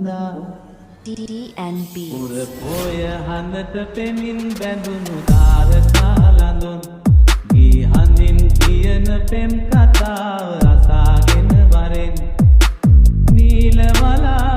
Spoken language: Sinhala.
DNB පුර පොය හඳට පෙමින් බැඳුණු තාරකා ලඳුන් ගී හඳින් කියන පෙම් කතාව අසාගෙන වරෙන් නීලවලා